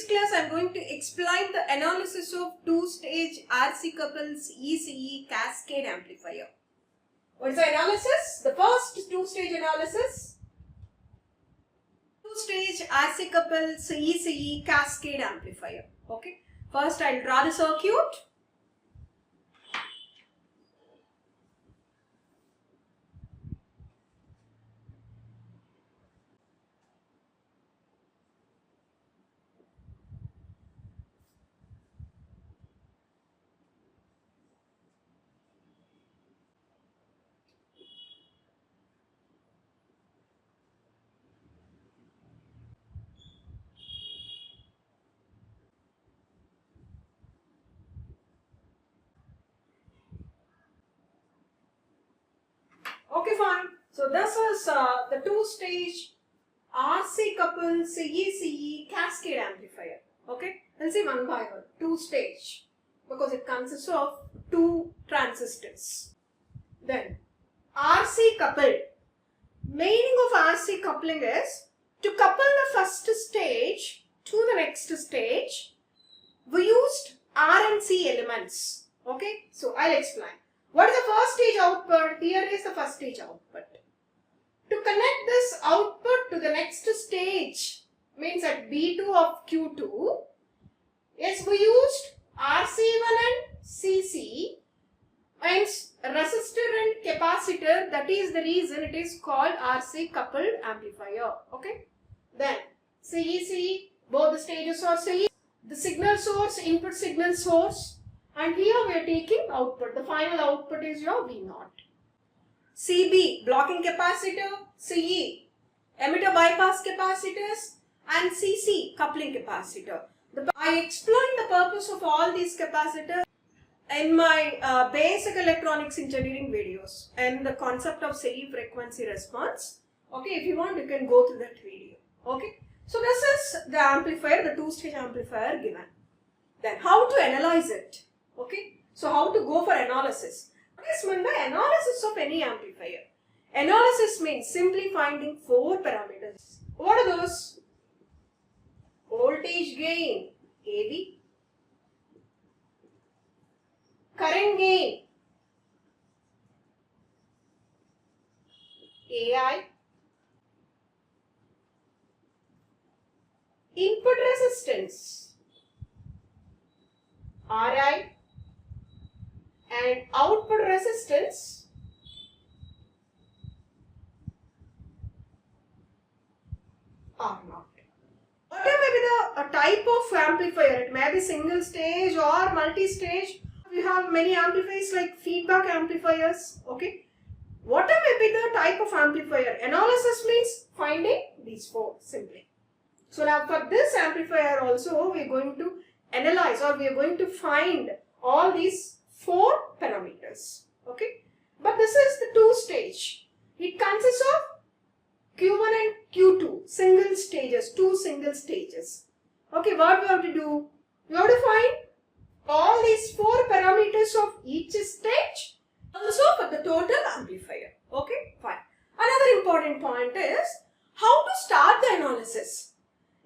class I am going to explain the analysis of two-stage RC couples ECE cascade amplifier. What is the analysis? The first two-stage analysis. Two-stage RC couples ECE cascade amplifier. Okay. First I will draw the circuit. Okay, fine. So this is the two-stage RC couples ECE cascade amplifier. Okay, we'll see one by one. Two-stage because it consists of two transistors. Then RC coupled. Meaning of RC coupling is to couple the first stage to the next stage. We used R and C elements. Okay, so I'll explain. What is the first stage output? Here is the first stage output. To connect this output to the next stage means at B2 of Q2, yes, we used RC1 and CC and resistor and capacitor. That is the reason it is called RC coupled amplifier. Okay. Then CEC, both the stages are CE. The signal source, input signal source. And here we are taking output. The final output is your V0. CB, blocking capacitor. CE, emitter bypass capacitors. And CC, coupling capacitor. I explained the purpose of all these capacitors in my basic electronics engineering videos and the concept of series frequency response. Okay, if you want, you can go through that video. Okay, so this is the amplifier, the two-stage amplifier given. Then how to analyze it? Okay, so how to go for analysis? What is meant by analysis of any amplifier? Analysis means simply finding four parameters. What are those? Voltage gain, AB. Current gain, AI. Input resistance, RI. And output resistance, R0. Whatever may be the type of amplifier, it may be single stage or multi-stage. We have many amplifiers like feedback amplifiers. Okay, whatever may be the type of amplifier, analysis means finding these four simply. So now for this amplifier also we are going to analyze or we are going to find all these four parameters. Okay, but this is the two-stage. It consists of Q1 and Q2 single stages, two single stages. Okay, what we have to do? We have to find all these four parameters of each stage also for the total amplifier. Okay, fine. Another important point is how to start the analysis.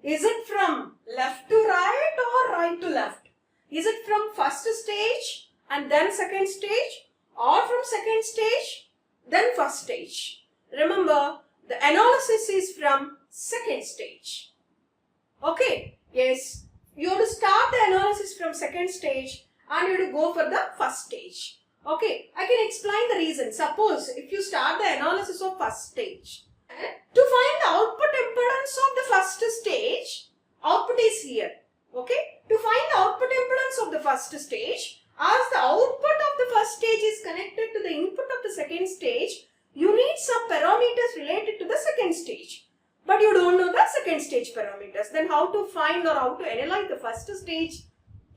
Is it from left to right or right to left? Is it from first stage and then second stage, or from second stage then first stage? Remember, the analysis is from second stage. Okay, yes, you have to start the analysis from second stage and you have to go for the first stage. Okay, I can explain the reason. Suppose if you start the analysis of first stage, to find the output impedance of the first stage, output is here. Okay, to find the output impedance of the first stage, as the output of the first stage is connected to the input of the second stage, you need some parameters related to the second stage. But you don't know the second stage parameters. Then how to find or how to analyze the first stage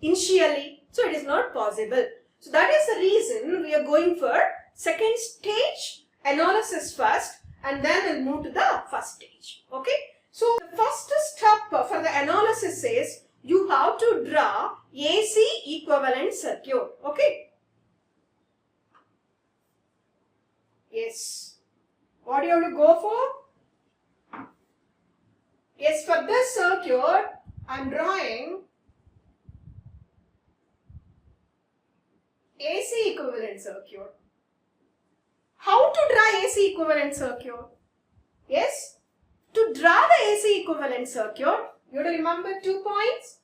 initially? So it is not possible. So that is the reason we are going for second stage analysis first and then we'll move to the first stage. Okay. So the first step for the analysis is you have to draw AC equivalent circuit. Okay. Yes. What do you have to go for? Yes, for this circuit, I'm drawing AC equivalent circuit. How to draw AC equivalent circuit? Yes, to draw the AC equivalent circuit, you have to remember 2 points.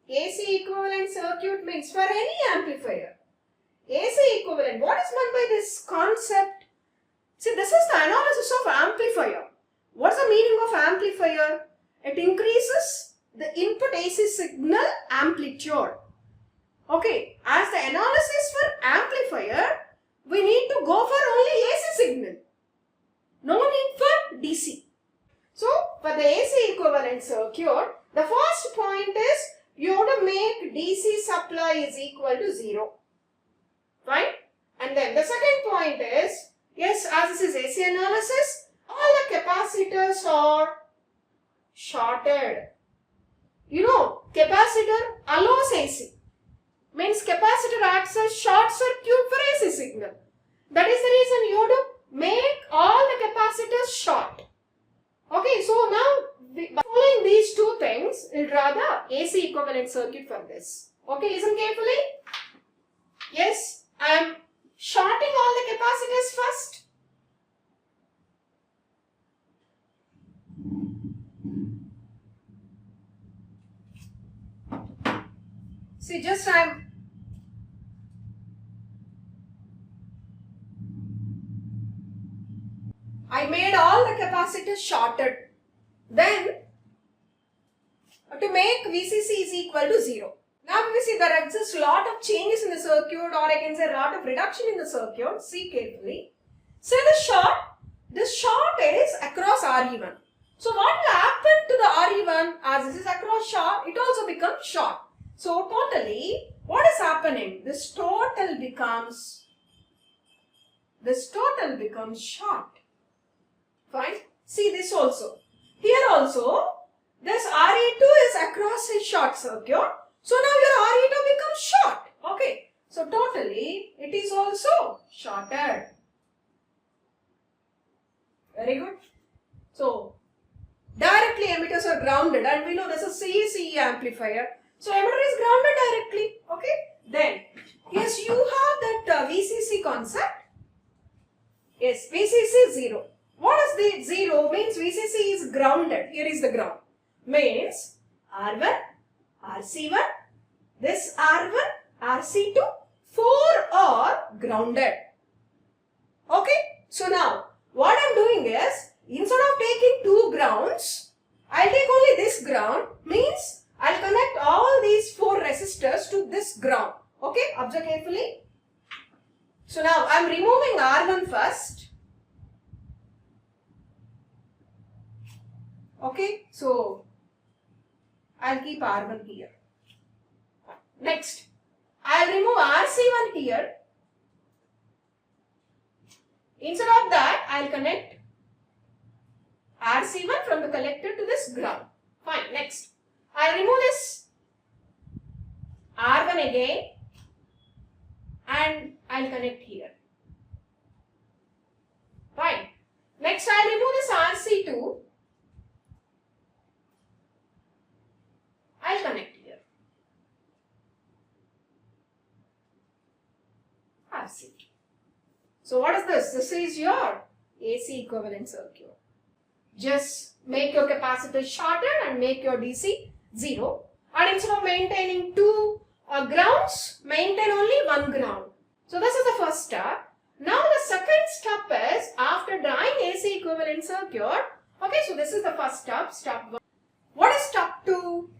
AC equivalent circuit means for any amplifier. AC equivalent, what is meant by this concept? See, this is the analysis of amplifier. What's the meaning of amplifier? It increases the input AC signal amplitude. Okay, as the analysis for amplifier, we need to go for only AC signal. No need for DC. So, for the AC equivalent circuit, the first point is you have to make DC supply is equal to 0. Fine? And then the second point is, yes, as this is AC analysis, all the capacitors are shorted. You know, capacitor allows AC. Means capacitor acts as short circuit for AC signal. That is the reason you have to make all the capacitors short. Okay, so now by following these two things, we'll draw the AC equivalent circuit for this. Okay, listen carefully. Yes, I am shorting all the capacitors first. See, just I made all the capacitors shorted. Then, to make VCC is equal to 0. Now we see there exists a lot of changes in the circuit, or I can say a lot of reduction in the circuit. See carefully. Say this short is across RE1. So what will happen to the RE1 as this is across short? It also becomes short. So totally, what is happening? This total becomes short. Fine. See this also. Here also, this RE2 is across a short circuit. So now your RE2 becomes short. Okay. So totally, it is also shorted. Very good. So, directly emitters are grounded, and we know this is CE amplifier. So emitter is grounded directly. Okay. Then, yes, you have that VCC concept. Yes, VCC 0. What is the 0? Means VCC is grounded. Here is the ground. Means R1, RC1, this R1, RC2, 4 are grounded. Okay. So now, what I am doing is, instead of taking 2 grounds, I will take only this ground. Means, I will connect all these 4 resistors to this ground. Okay. Observe carefully. So now, I am removing R1 first. Okay, so I'll keep R1 here. Next, I'll remove RC1 here. Instead of that, I'll connect RC1 from the collector to this ground. Fine, next, I'll remove this R1 again and I'll connect here. Fine. Next, I'll remove this RC2. I'll connect here. RC. So what is this? This is your AC equivalent circuit. Just make your capacitor shorter and make your DC 0. And instead of maintaining 2 grounds, maintain only 1 ground. So this is the first step. Now the second step is after drawing AC equivalent circuit. Okay, so this is the first step, step 1. What is step 2?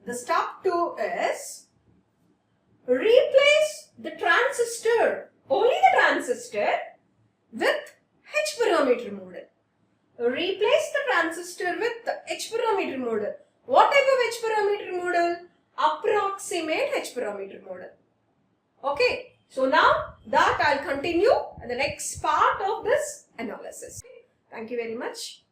The step 2 is replace the transistor, only the transistor, with H parameter model. Replace the transistor with the H parameter model. What type of H parameter model? Approximate H parameter model. Okay, so now that I'll continue in the next part of this analysis. Thank you very much.